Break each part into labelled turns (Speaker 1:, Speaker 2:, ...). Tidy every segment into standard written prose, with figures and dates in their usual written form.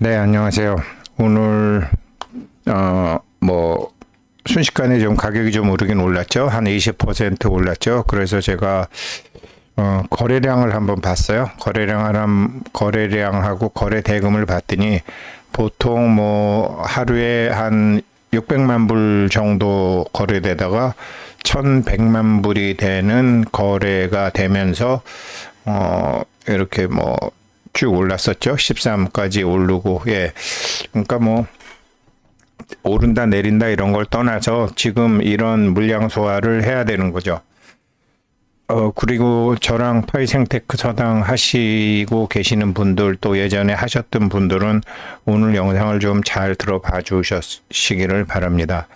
Speaker 1: 네, 안녕하세요. 오늘 뭐 순식간에 좀 가격이 좀 오르긴 올랐죠. 한 20% 올랐죠. 그래서 제가 거래량을 한번 봤어요. 거래량하고 거래 대금을 봤더니 보통 뭐 하루에 한 600만 불 정도 거래되다가 1,100만 불이 되는 거래가 되면서 이렇게 뭐 쭉 올랐었죠. 13까지 오르고, 예. 그러니까 뭐, 오른다, 내린다 이런 걸 떠나서 지금 이런 물량 소화를 해야 되는 거죠. 그리고 저랑 파이생테크 서당 하시고 계시는 분들 또 예전에 하셨던 분들은 오늘 영상을 좀 잘 들어봐 주시기를 바랍니다.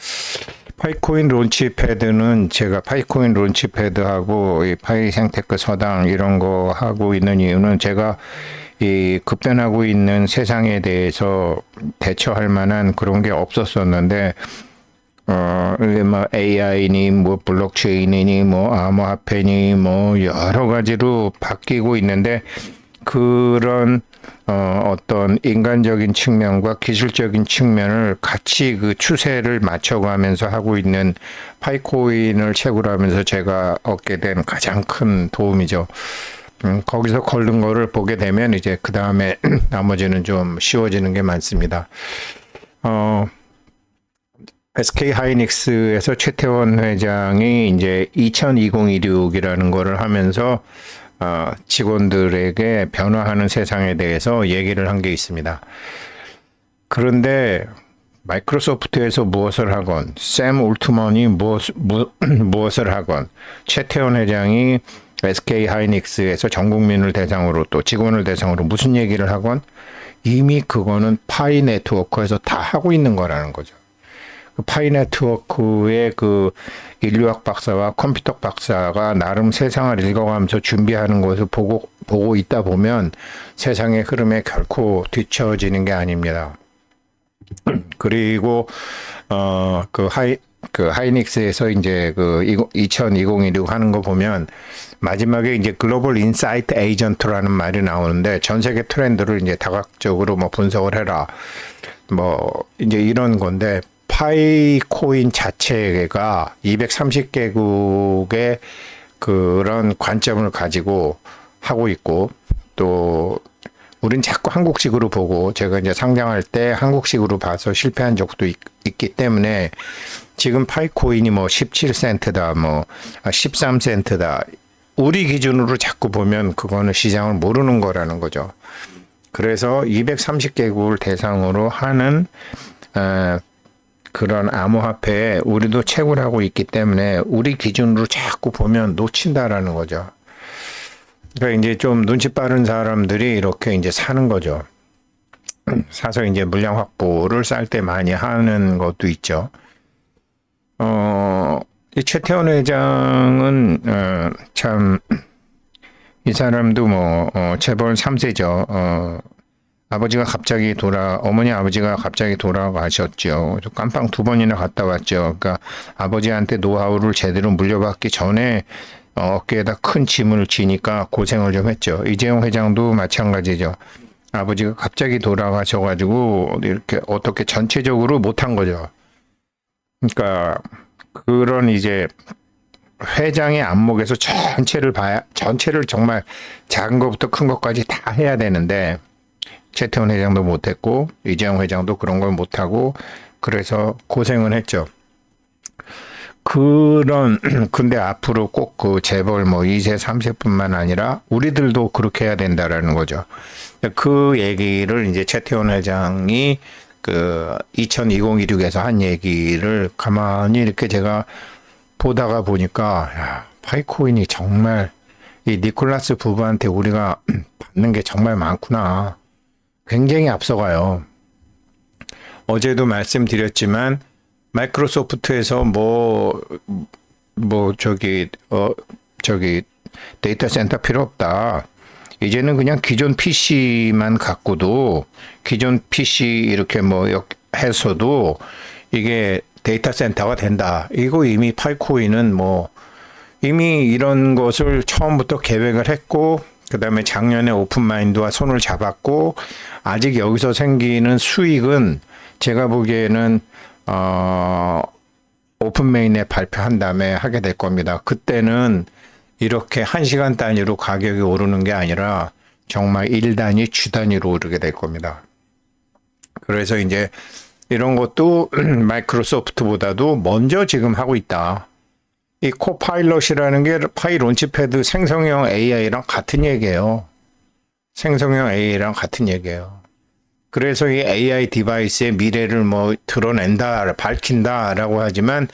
Speaker 1: 파이코인 론치패드는 제가 파이코인 론치패드하고 이 파이생테크 서당 이런 거 하고 있는 이유는 제가 이 급변하고 있는 세상에 대해서 대처할 만한 그런 게 없었었는데 이게 뭐 AI니 뭐 블록체인이니 뭐 암호화폐니 뭐 여러 가지로 바뀌고 있는데 그런 어떤 인간적인 측면과 기술적인 측면을 같이 그 추세를 맞춰가면서 하고 있는 파이코인을 채굴 하면서 제가 얻게 된 가장 큰 도움이죠. 거기서 걸른 거를 보게 되면 이제 그 다음에 나머지는 좀 쉬워지는 게 많습니다. SK 하이닉스에서 최태원 회장이 이제 2026이라는 거를 하면서 직원들에게 변화하는 세상에 대해서 얘기를 한 게 있습니다. 그런데 마이크로소프트에서 무엇을 하건, 샘 올트먼이 무엇을 하건, 최태원 회장이 SK 하이닉스에서 전 국민을 대상으로 또 직원을 대상으로 무슨 얘기를 하건 이미 그거는 파이 네트워크에서 다 하고 있는 거라는 거죠. 그 파이 네트워크의 그 인류학 박사와 컴퓨터 박사가 나름 세상을 읽어가면서 준비하는 것을 보고 있다 보면 세상의 흐름에 결코 뒤처지는 게 아닙니다. 그리고 그 하이닉스에서 이제 그 2026 하는 거 보면 마지막에 이제 글로벌 인사이트 에이전트라는 말이 나오는데 전 세계 트렌드를 이제 다각적으로 뭐 분석을 해라. 뭐 이제 이런 건데 파이코인 자체가 230개국의 그런 관점을 가지고 하고 있고 또 우린 자꾸 한국식으로 보고 제가 이제 상장할 때 한국식으로 봐서 실패한 적도 있기 때문에 지금 파이코인이 뭐 17센트다, 뭐 13센트다. 우리 기준으로 자꾸 보면 그거는 시장을 모르는 거라는 거죠. 그래서 230개국을 대상으로 하는 그런 암호화폐에 우리도 채굴 하고 있기 때문에 우리 기준으로 자꾸 보면 놓친다라는 거죠. 그러니까 이제 좀 눈치 빠른 사람들이 이렇게 이제 사는 거죠. 사서 이제 물량 확보를 쌀 때 많이 하는 것도 있죠. 이 최태원 회장은 참 이 사람도 뭐 재벌 3세죠. 어머니 아버지가 갑자기 돌아가셨죠. 깜빵 2번이나 갔다 왔죠. 그러니까 아버지한테 노하우를 제대로 물려받기 전에 어깨에다 큰 짐을 지니까 고생을 좀 했죠. 이재용 회장도 마찬가지죠. 아버지가 갑자기 돌아가셔가지고 이렇게 어떻게 전체적으로 못한 거죠. 그러니까 그런 이제 회장의 안목에서 전체를 정말 작은 것부터 큰 것까지 다 해야 되는데 최태원 회장도 못했고 이재용 회장도 그런 걸 못하고 그래서 고생을 했죠. 근데 앞으로 꼭 그 재벌 뭐 2세, 3세뿐만 아니라 우리들도 그렇게 해야 된다라는 거죠. 그 얘기를 이제 최태원 회장이 그 2026에서 한 얘기를 가만히 이렇게 제가 보다가 보니까 야, 파이코인이 정말 이 니콜라스 부부한테 우리가 받는 게 정말 많구나. 굉장히 앞서가요. 어제도 말씀드렸지만 마이크로소프트에서 저기 데이터 센터 필요 없다. 이제는 그냥 기존 PC만 갖고도 기존 PC 이렇게 해서도 이게 데이터 센터가 된다. 이거 이미 파이코인은 이미 이런 것을 처음부터 계획을 했고 그 다음에 작년에 오픈마인드와 손을 잡았고, 아직 여기서 생기는 수익은 제가 보기에는, 오픈메인에 발표한 다음에 하게 될 겁니다. 그때는 이렇게 1시간 단위로 가격이 오르는 게 아니라 정말 일 단위, 주 단위로 오르게 될 겁니다. 그래서 이제 이런 것도 마이크로소프트보다도 먼저 지금 하고 있다. 이 코파일럿이라는 게 파이 론치패드 생성형 AI랑 같은 얘기예요. 생성형 AI랑 같은 얘기예요. 그래서 이 AI 디바이스의 미래를 뭐 드러낸다, 밝힌다라고 하지만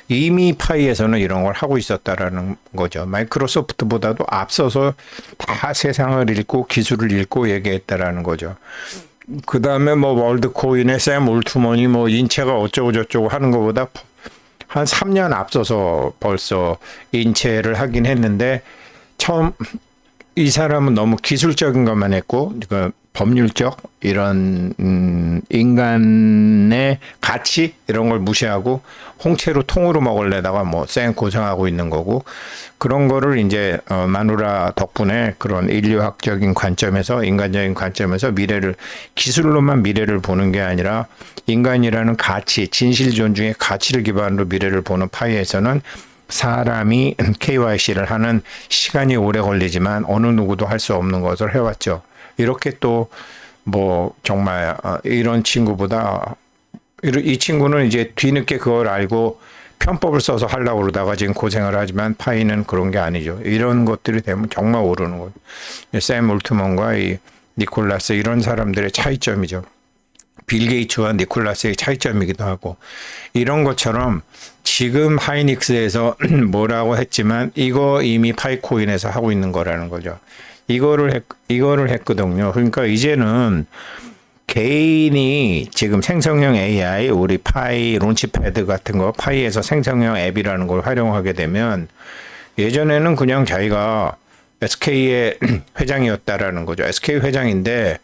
Speaker 1: 이미 파이에서는 이런 걸 하고 있었다라는 거죠. 마이크로소프트보다도 앞서서 다 세상을 읽고 기술을 읽고 얘기했다라는 거죠. 그 다음에 뭐 월드코인의 샘 올트먼이 뭐 인체가 어쩌고 저쩌고 하는 것보다 한 3년 앞서서 벌써 인체를 하긴 했는데, 처음 이 사람은 너무 기술적인 것만 했고, 그 법률적 이런 인간의 가치 이런 걸 무시하고 홍채로 통으로 먹으려다가 뭐 쌩 고생하고 있는 거고, 그런 거를 이제 마누라 덕분에 그런 인류학적인 관점에서, 인간적인 관점에서 미래를, 기술로만 미래를 보는 게 아니라 인간이라는 가치, 진실 존중의 가치를 기반으로 미래를 보는 파이에서는 사람이 KYC를 하는 시간이 오래 걸리지만 어느 누구도 할 수 없는 것을 해왔죠. 이렇게 또 뭐 정말 이런 친구보다, 이 친구는 이제 뒤늦게 그걸 알고 편법을 써서 하려고 그러다가 지금 고생을 하지만 파이는 그런 게 아니죠. 이런 것들이 되면 정말 오르는 거죠. 샘 올트먼과 이 니콜라스, 이런 사람들의 차이점이죠. 빌 게이츠와 니콜라스의 차이점이기도 하고, 이런 것처럼 지금 하이닉스에서 뭐라고 했지만 이거 이미 파이코인에서 하고 있는 거라는 거죠. 이거를 했거든요. 그러니까 이제는 개인이 지금 생성형 AI, 우리 파이 론치패드 같은 거, 파이에서 생성형 앱이라는 걸 활용하게 되면, 예전에는 그냥 자기가 SK의 회장이었다라는 거죠. SK 회장인데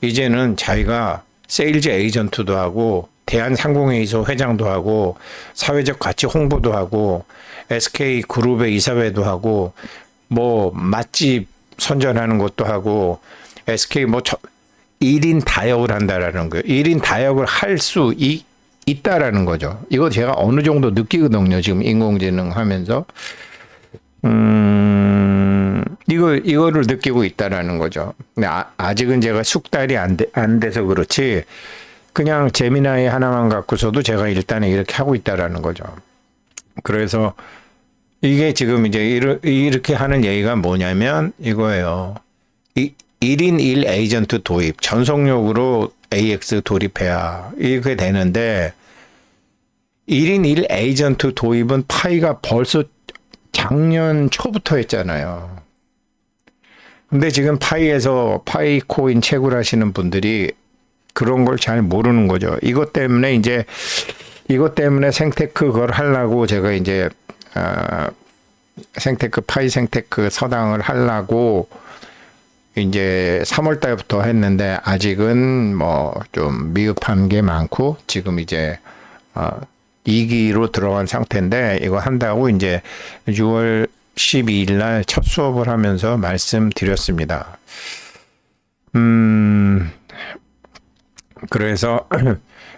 Speaker 1: 이제는 자기가 세일즈 에이전트도 하고 대한상공회의소 회장도 하고 사회적 가치 홍보도 하고 SK 그룹의 이사회도 하고 뭐 맛집 선전하는 것도 하고 SK 뭐 1인 다역을 한다라는 거예요. 1인 다역을 할 수 있다라는 거죠. 이거 제가 어느 정도 느끼거든요. 지금 인공지능 하면서. 이거를 느끼고 있다라는 거죠. 근데 아직은 제가 숙달이 안 돼서 그렇지, 그냥 제미나이 하나만 갖고서도 제가 일단은 이렇게 하고 있다라는 거죠. 그래서 이게 지금 이제 이렇게 하는 얘기가 뭐냐면 이거예요. 1인 1 에이전트 도입, 전속력으로 AX 돌입해야 이렇게 되는데, 1인 1 에이전트 도입은 파이가 벌써 작년 초부터 했잖아요. 근데 지금 파이에서 파이코인 채굴 하시는 분들이 그런 걸 잘 모르는 거죠. 이것 때문에 생테크 그걸 하려고 제가 이제 생테크, 파이 생테크 서당을 하려고 이제 3월 달부터 했는데 아직은 뭐 좀 미흡한 게 많고, 지금 이제 2기로 들어간 상태인데, 이거 한다고 이제 6월 12일 날 첫 수업을 하면서 말씀드렸습니다. 그래서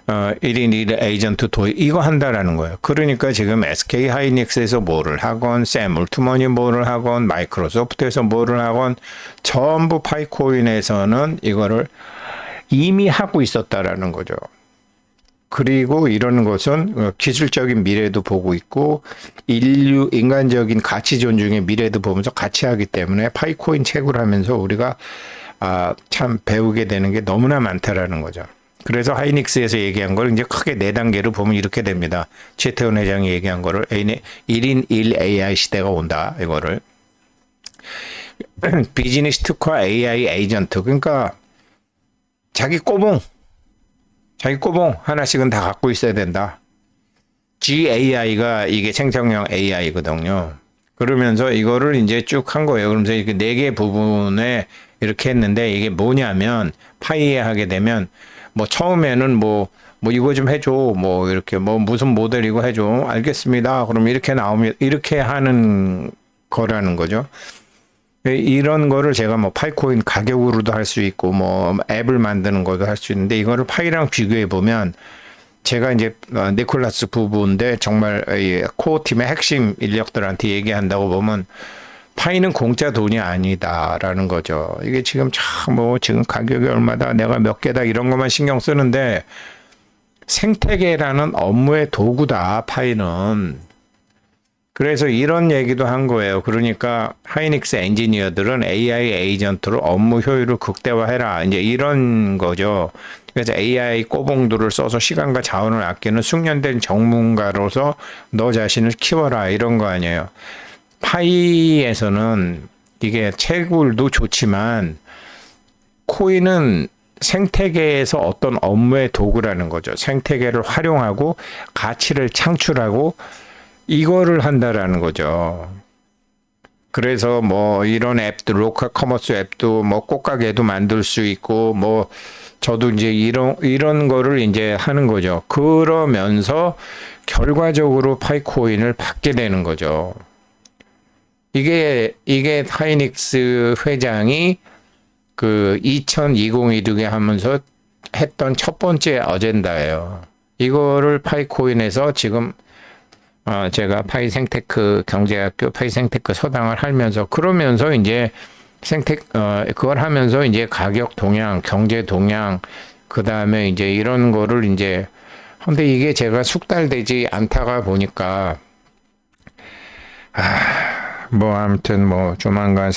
Speaker 1: 1인 1 에이전트 도입 이거 한다라는 거예요. 그러니까 지금 SK 하이닉스에서 뭐를 하건, 샘 올트먼이 뭐를 하건, 마이크로소프트에서 뭐를 하건 전부 파이코인에서는 이거를 이미 하고 있었다라는 거죠. 그리고 이런 것은 기술적인 미래도 보고 있고 인간적인 가치 존중의 미래도 보면서 같이 하기 때문에 파이코인 채굴하면서 우리가 참 배우게 되는 게 너무나 많다라는 거죠. 그래서 하이닉스에서 얘기한 걸 이제 크게 4단계로 보면 이렇게 됩니다. 최태원 회장이 얘기한 거를 1인 1 AI 시대가 온다. 이거를 비즈니스 특화 AI 에이전트, 그러니까 자기 꼬봉 하나씩은 다 갖고 있어야 된다. GAI가 이게 생성형 AI거든요. 그러면서 이거를 이제 쭉 한 거예요. 그러면서 이렇게 4개 부분에 이렇게 했는데, 이게 뭐냐면 파이에 하게 되면 뭐 처음에는 뭐 이거 좀 해줘, 뭐 이렇게 뭐 무슨 모델 이거 해줘, 알겠습니다. 그럼 이렇게 나오면 이렇게 하는 거라는 거죠. 이런 거를 제가 뭐 파이코인 가격으로도 할 수 있고 뭐 앱을 만드는 것도 할 수 있는데 이거를 파이랑 비교해 보면 제가 이제 니콜라스 부부인데 정말 이 코어 팀의 핵심 인력들한테 얘기한다고 보면 파이는 공짜 돈이 아니다라는 거죠. 이게 지금 참 뭐 지금 가격이 얼마다 내가 몇 개다 이런 것만 신경 쓰는데 생태계라는 업무의 도구다 파이는. 그래서 이런 얘기도 한 거예요. 그러니까 하이닉스 엔지니어들은 AI 에이전트로 업무 효율을 극대화해라. 이제 이런 거죠. 그래서 AI 꼬봉들을 써서 시간과 자원을 아끼는 숙련된 전문가로서 너 자신을 키워라. 이런 거 아니에요. 파이에서는 이게 채굴도 좋지만 코인은 생태계에서 어떤 업무의 도구라는 거죠. 생태계를 활용하고 가치를 창출하고 이거를 한다라는 거죠. 그래서 뭐 이런 앱도 로컬 커머스 앱도 뭐 꽃가게도 만들 수 있고 뭐 저도 이제 이런 거를 이제 하는 거죠. 그러면서 결과적으로 파이코인을 받게 되는 거죠. 이게 하이닉스 회장이 그 2020-2021에 하면서 했던 첫 번째 어젠다예요. 이거를 파이코인에서 지금 제가 파이생테크 경제학교 파이생테크 서당을 하면서 그러면서 이제 그걸 하면서 이제 가격 동향, 경제 동향, 그 다음에 이제 이런 거를 이제 근데 이게 제가 숙달되지 않다가 보니까 뭐 아무튼 뭐 조만간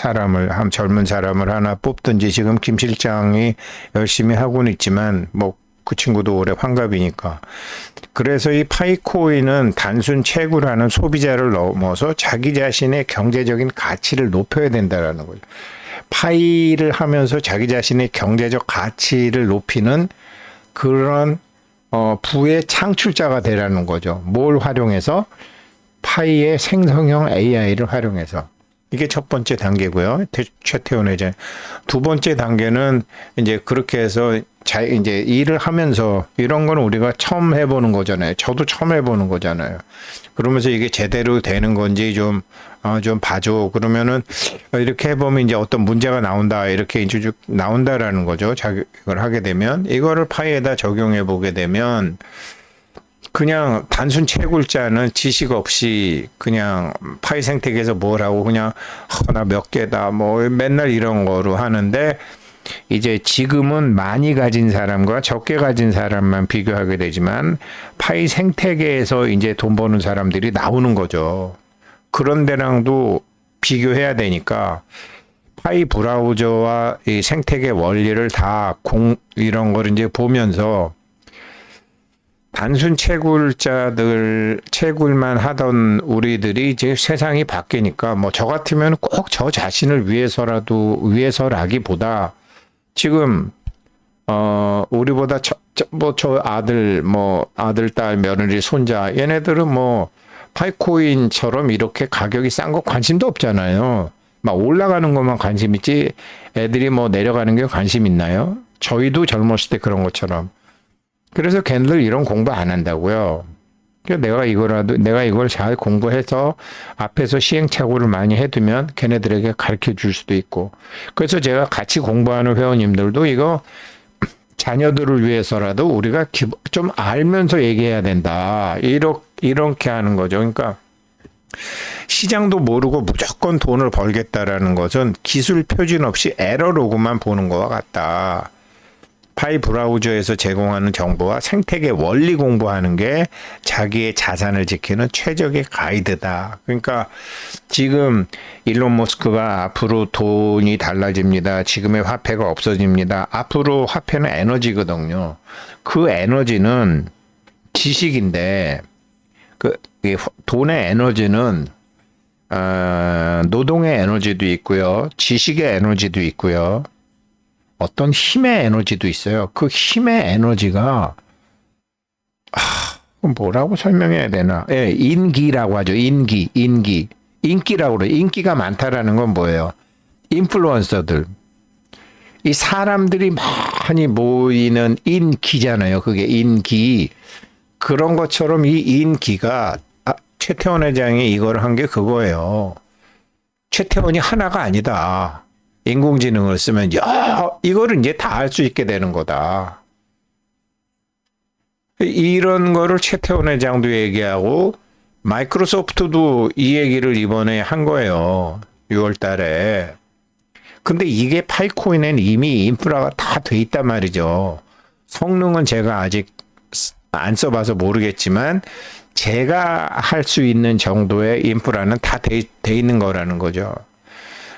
Speaker 1: 젊은 사람을 하나 뽑든지 지금 김 실장이 열심히 하고는 있지만 뭐 그 친구도 올해 환갑이니까. 그래서 이 파이코인은 단순 채굴하는 소비자를 넘어서 자기 자신의 경제적인 가치를 높여야 된다라는 거죠. 파이를 하면서 자기 자신의 경제적 가치를 높이는 그런 부의 창출자가 되라는 거죠. 뭘 활용해서? 파이의 생성형 AI를 활용해서. 이게 첫 번째 단계고요. 최태원 회장. 두 번째 단계는 이제 그렇게 해서 이제 일을 하면서 이런 거는 우리가 처음 해보는 거잖아요. 저도 처음 해보는 거잖아요. 그러면서 이게 제대로 되는 건지 좀 봐줘. 그러면은 이렇게 해보면 이제 어떤 문제가 나온다. 이렇게 이제 쭉 나온다라는 거죠. 자격을 하게 되면. 이거를 파이에다 적용해 보게 되면 그냥 단순 채굴자는 지식 없이 그냥 파이 생태계에서 뭘 하고 그냥 나 몇 개다 뭐 맨날 이런 거로 하는데 이제 지금은 많이 가진 사람과 적게 가진 사람만 비교하게 되지만 파이 생태계에서 이제 돈 버는 사람들이 나오는 거죠. 그런 데랑도 비교해야 되니까 파이 브라우저와 이 생태계 원리를 다 이런 걸 이제 보면서 단순 채굴만 하던 우리들이 이제 세상이 바뀌니까 뭐 저 같으면 꼭 저 자신을 위해서라기보다 지금 우리보다 저 아들, 딸, 며느리, 손자 얘네들은 뭐 파이코인처럼 이렇게 가격이 싼 거 관심도 없잖아요. 막 올라가는 것만 관심 있지 애들이 뭐 내려가는 게 관심 있나요? 저희도 젊었을 때 그런 것처럼. 그래서 걔네들 이런 공부 안 한다고요. 내가 이걸 잘 공부해서 앞에서 시행착오를 많이 해두면 걔네들에게 가르쳐 줄 수도 있고. 그래서 제가 같이 공부하는 회원님들도 이거 자녀들을 위해서라도 우리가 좀 알면서 얘기해야 된다. 이렇게 하는 거죠. 그러니까 시장도 모르고 무조건 돈을 벌겠다라는 것은 기술 표준 없이 에러 로그만 보는 것과 같다. 파이 브라우저에서 제공하는 정보와 생태계 원리 공부하는 게 자기의 자산을 지키는 최적의 가이드다. 그러니까 지금 일론 머스크가 앞으로 돈이 달라집니다. 지금의 화폐가 없어집니다. 앞으로 화폐는 에너지거든요. 그 에너지는 지식인데 그 돈의 에너지는 노동의 에너지도 있고요. 지식의 에너지도 있고요. 어떤 힘의 에너지도 있어요. 그 힘의 에너지가 뭐라고 설명해야 되나? 예, 인기라고 하죠. 인기라고 그래요. 인기가 많다라는 건 뭐예요? 인플루언서들. 이 사람들이 많이 모이는 인기잖아요. 그게 인기. 그런 것처럼 이 인기가 최태원 회장이 이걸 한 게 그거예요. 최태원이 하나가 아니다. 인공지능을 쓰면 야 이거를 이제 다 할 수 있게 되는 거다. 이런 거를 최태원 회장도 얘기하고 마이크로소프트도 이 얘기를 이번에 한 거예요. 6월 달에. 근데 이게 파이코인에는 이미 인프라가 다 돼 있단 말이죠. 성능은 제가 아직 안 써봐서 모르겠지만 제가 할 수 있는 정도의 인프라는 다 돼 있는 거라는 거죠.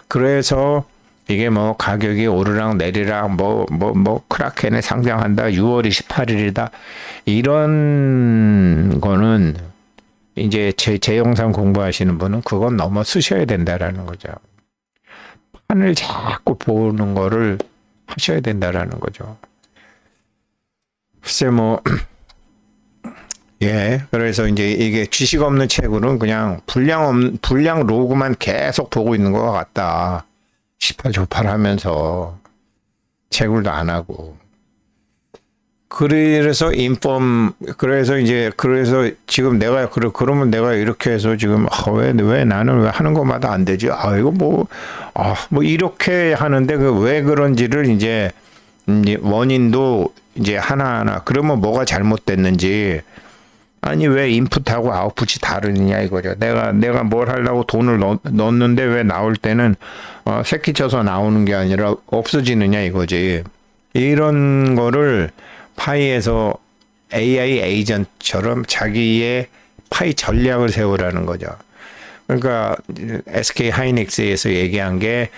Speaker 1: 그래서 이게 뭐 가격이 오르락 내리락 뭐 크라켄에 상장한다 6월 28일이다 이런 거는 이제 제 영상 공부하시는 분은 그건 넘어 쓰셔야 된다라는 거죠. 판을 자꾸 보는 거를 하셔야 된다라는 거죠. 글쎄 예, 그래서 이제 이게 지식 없는 채굴은 그냥 불량 로그만 계속 보고 있는 것 같다. 시팔조팔하면서 채굴도 안 하고. 그래서 그래서 지금 내가 그러면 내가 이렇게 해서 지금 왜 나는 왜 하는 것마다 안 되지? 이거 뭐 이렇게 하는데 왜 그런지를 이제 원인도 이제 하나하나 그러면 뭐가 잘못됐는지 아니 왜 인풋하고 아웃풋이 다르느냐 이거죠. 내가 뭘 하려고 돈을 넣었는데 왜 나올 때는 새끼 쳐서 나오는 게 아니라 없어지느냐 이거지. 이런 거를 파이에서 AI 에이전트처럼 자기의 파이 전략을 세우라는 거죠. 그러니까 SK 하이닉스에서 얘기한 게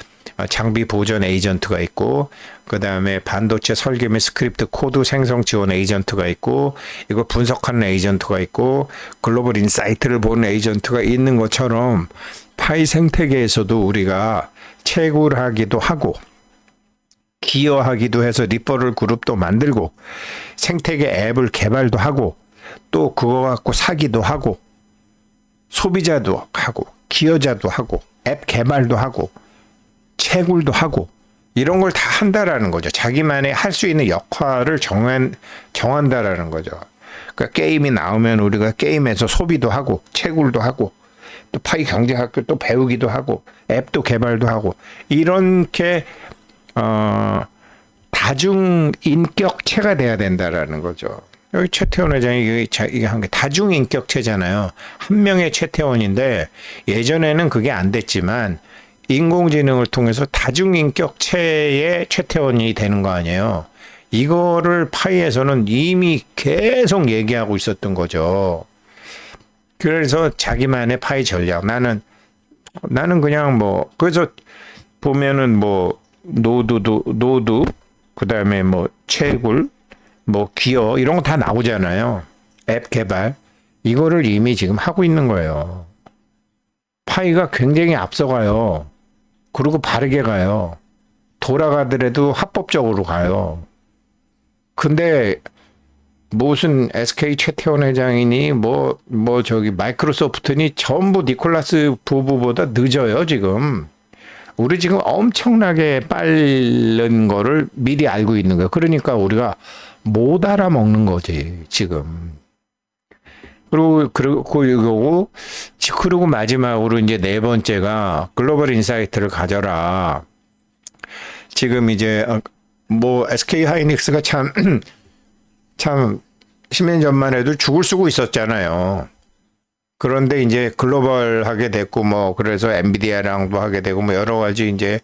Speaker 1: 장비 보전 에이전트가 있고 그 다음에 반도체 설계 및 스크립트 코드 생성 지원 에이전트가 있고 이거 분석하는 에이전트가 있고 글로벌 인사이트를 보는 에이전트가 있는 것처럼 파이 생태계에서도 우리가 채굴하기도 하고 기여하기도 해서 리퍼럴 그룹도 만들고 생태계 앱을 개발도 하고 또 그거 갖고 사기도 하고 소비자도 하고 기여자도 하고 앱 개발도 하고 채굴도 하고 이런 걸 다 한다라는 거죠. 자기만의 할 수 있는 역할을 정한다라는 거죠. 그러니까 게임이 나오면 우리가 게임에서 소비도 하고 채굴도 하고 또 파이 경제학교 또 배우기도 하고 앱도 개발도 하고 이렇게 다중인격체가 돼야 된다라는 거죠. 여기 최태원 회장이 이게 한 게 다중인격체잖아요. 한 명의 최태원인데 예전에는 그게 안 됐지만 인공지능을 통해서 다중인격체의 최태원이 되는 거 아니에요. 이거를 파이에서는 이미 계속 얘기하고 있었던 거죠. 그래서 자기만의 파이 전략. 나는 그냥 그래서 보면은 노드, 그 다음에 채굴, 기여, 이런 거 다 나오잖아요. 앱 개발. 이거를 이미 지금 하고 있는 거예요. 파이가 굉장히 앞서가요. 그리고 바르게 가요. 돌아가더라도 합법적으로 가요. 근데 무슨 SK 최태원 회장이니 마이크로소프트니 전부 니콜라스 부부보다 늦어요, 지금. 우리 지금 엄청나게 빠른 거를 미리 알고 있는 거예요. 그러니까 우리가 못 알아먹는 거지, 지금. 그리고 마지막으로 이제 네 번째가 글로벌 인사이트를 가져라. 지금 이제 SK 하이닉스가 참 10년 전만 해도 죽을 쓰고 있었잖아요. 그런데 이제 글로벌하게 됐고 그래서 엔비디아랑도 하게 되고 여러 가지 이제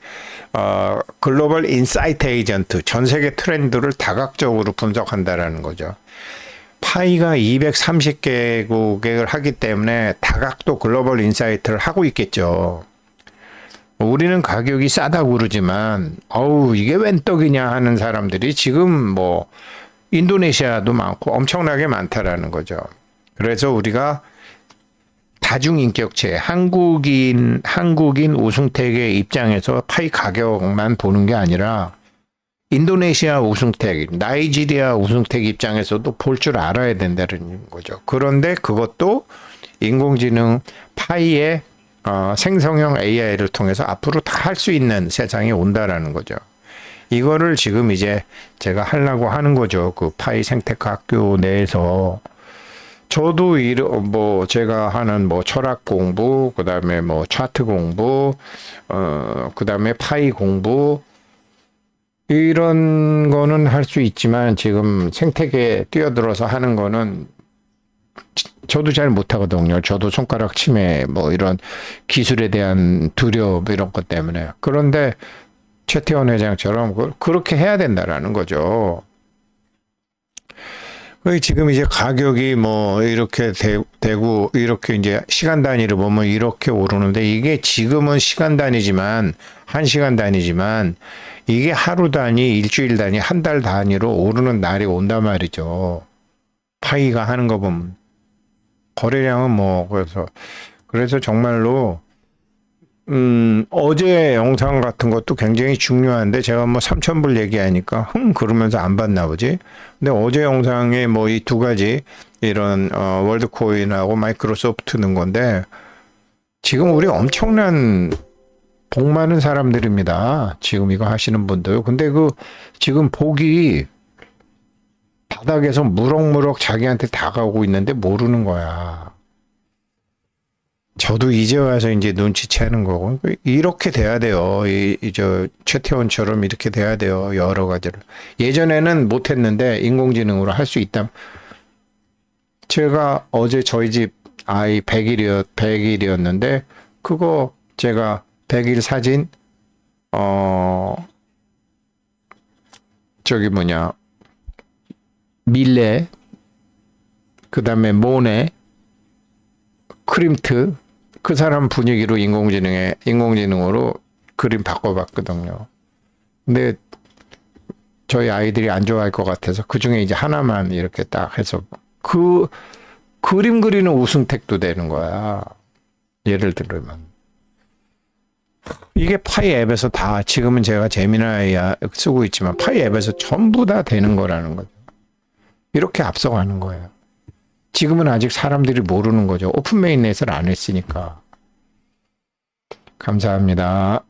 Speaker 1: 글로벌 인사이트 에이전트 전 세계 트렌드를 다각적으로 분석한다라는 거죠. 파이가 230개국을 하기 때문에 다각도 글로벌 인사이트를 하고 있겠죠. 우리는 가격이 싸다고 그러지만 이게 웬 떡이냐 하는 사람들이 지금 인도네시아도 많고 엄청나게 많다라는 거죠. 그래서 우리가 다중인격체 한국인 우승택의 입장에서 파이 가격만 보는 게 아니라 인도네시아 우승택, 나이지리아 우승택 입장에서도 볼 줄 알아야 된다는 거죠. 그런데 그것도 인공지능 파이의 생성형 AI를 통해서 앞으로 다 할 수 있는 세상이 온다라는 거죠. 이거를 지금 이제 제가 하려고 하는 거죠. 그 파이 생태학 학교 내에서 저도 뭐 제가 하는 뭐 철학 공부, 그다음에 뭐 차트 공부, 그다음에 파이 공부 이런 거는 할 수 있지만 지금 생태계에 뛰어들어서 하는 거는 저도 잘 못하거든요. 저도 손가락 침해 뭐 이런 기술에 대한 두려움 이런 것 때문에. 그런데 최태원 회장처럼 그렇게 해야 된다라는 거죠. 지금 이제 가격이 뭐 이렇게 되고 이렇게 이제 시간 단위로 보면 이렇게 오르는데 이게 지금은 시간 단위지만 한 시간 단위지만 이게 하루 단위, 일주일 단위, 한 달 단위로 오르는 날이 온단 말이죠. 파이가 하는 거 보면 거래량은 뭐 그래서 정말로 어제 영상 같은 것도 굉장히 중요한데 제가 뭐 3,000불 얘기하니까 그러면서 안 봤나 보지. 근데 어제 영상에 뭐 이 두 가지 이런 월드코인하고 마이크로소프트 는 건데 지금 우리 엄청난 복 많은 사람들입니다. 지금 이거 하시는 분들. 근데 지금 복이 바닥에서 무럭무럭 자기한테 다가오고 있는데 모르는 거야. 저도 이제 와서 이제 눈치채는 거고 이렇게 돼야 돼요. 저 최태원처럼 이렇게 돼야 돼요. 여러 가지를 예전에는 못했는데 인공지능으로 할 수 있다. 제가 어제 저희 집 아이 100일이었는데 그거 제가 100일 사진 저기 뭐냐 밀레 그다음에 모네 크림트 그 사람 분위기로 인공지능으로 그림 바꿔봤거든요. 근데 저희 아이들이 안 좋아할 것 같아서 그 중에 이제 하나만 이렇게 딱 해서 그림 그리는 우승택도 되는 거야. 예를 들면 이게 파이 앱에서 다 지금은 제가 제미나이 쓰고 있지만 파이 앱에서 전부 다 되는 거라는 거죠. 이렇게 앞서가는 거예요. 지금은 아직 사람들이 모르는 거죠. 오픈 메인넷을 안 했으니까. 감사합니다.